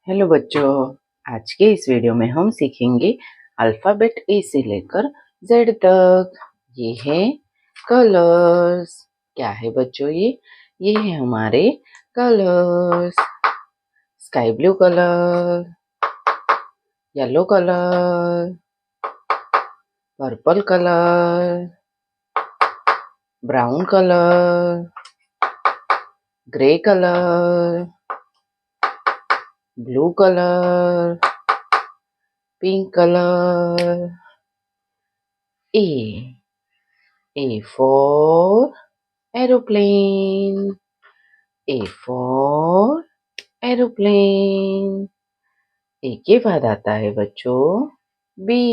Hello बच्चों, आज के इस वीडियो में हम सीखेंगे अल्फ़ाबेट ए से लेकर जेड तक। ये है कलर्स। क्या है बच्चों ये है हमारे colours. Sky blue colour, yellow colour, purple colour, brown colour, grey colour, blue colour, pink colour. A for aeroplane. A for aeroplane. A के बाद आता है बच्चों B.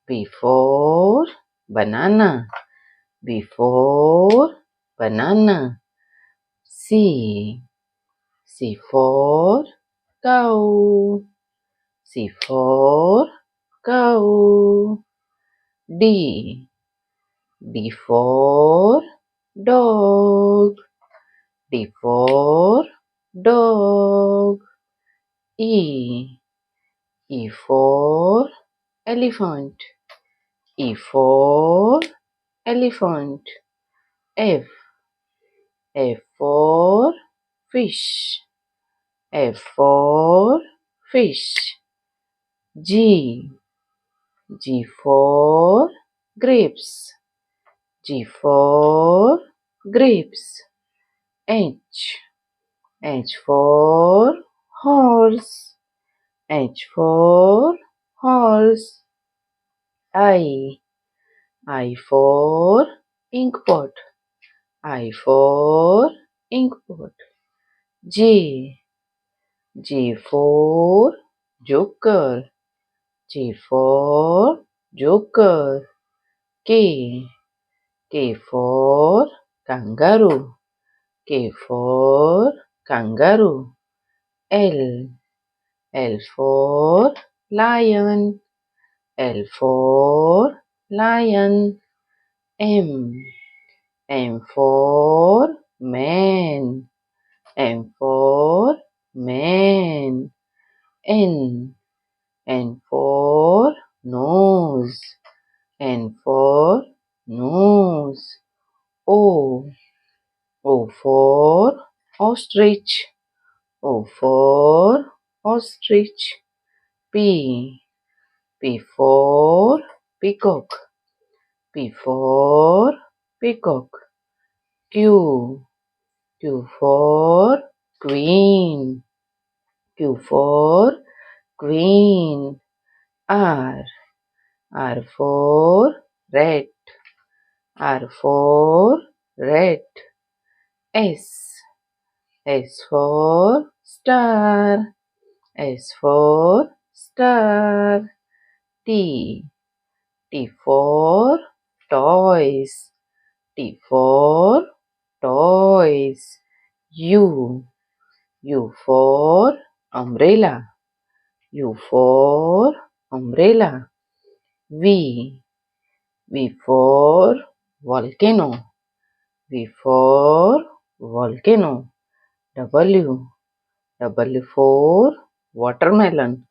B for banana. B for banana. C. C for cow. C for cow. D. D for dog. D for dog. E. E for elephant. E for elephant. F. F for fish. F for fish. G. G for grapes. G for grapes. H. H for horse. H for horse. I. I for ink pot. I for ink pot. J. J for joker. J for joker. K. K for kangaroo. K for kangaroo. L. L for lion. L for lion. M. M for man. M for man. N. N for nose. N for nose. O. O for ostrich. O for ostrich. P. P for peacock. P for peacock. Q. Q for queen. Q for queen. R. R for rat. R for rat. S. S for star. S for star. T. T for toys. T for toys. U. U for umbrella. U for umbrella. V. V for volcano. V for volcano. W. W for watermelon.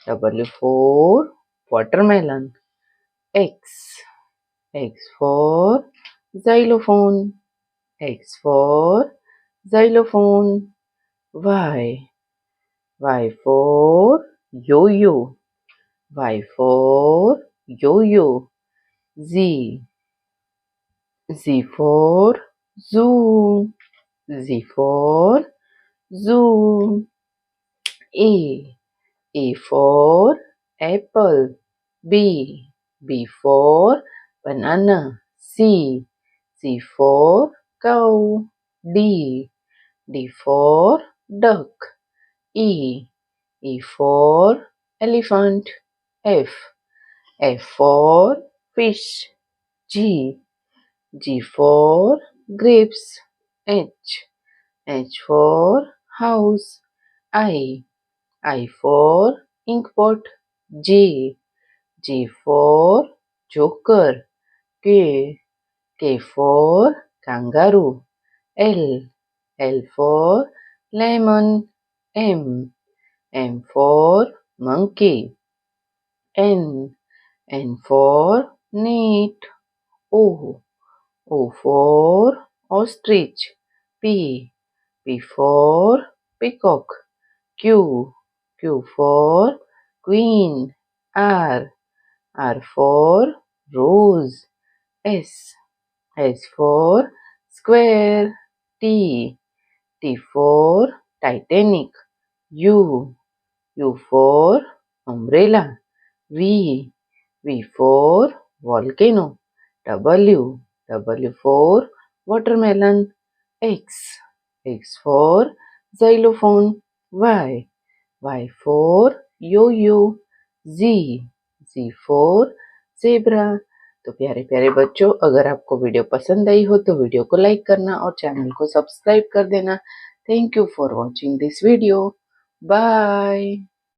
W for watermelon. X. X for xylophone. X for xylophone. Y. Y for yo-yo. Y for yo-yo. Z. Z for zoo. Z for zoo. A. A for apple. B. B for banana. C. C for cow. D. D for duck. E. E for elephant. F. F for fish. G. G for grapes. H. H for house. I. I for inkpot. J. J for joker. K. K for kangaroo. L. L for lemon. M. M for monkey. N. N for neat. O. O for ostrich. P. P for peacock. Q. Q for queen. R. R for rose. S. S for square. T. T for Titanic. U. U for umbrella. V. V for volcano. W. W for watermelon. X. X for xylophone. Y. Y for yo-yo. Z. Z for zebra। तो प्यारे प्यारे बच्चों, अगर आपको video पसंद आई हो तो video को लाइक करना और चैनल को सब्सक्राइब कर देना। Thank you for watching this video. Bye.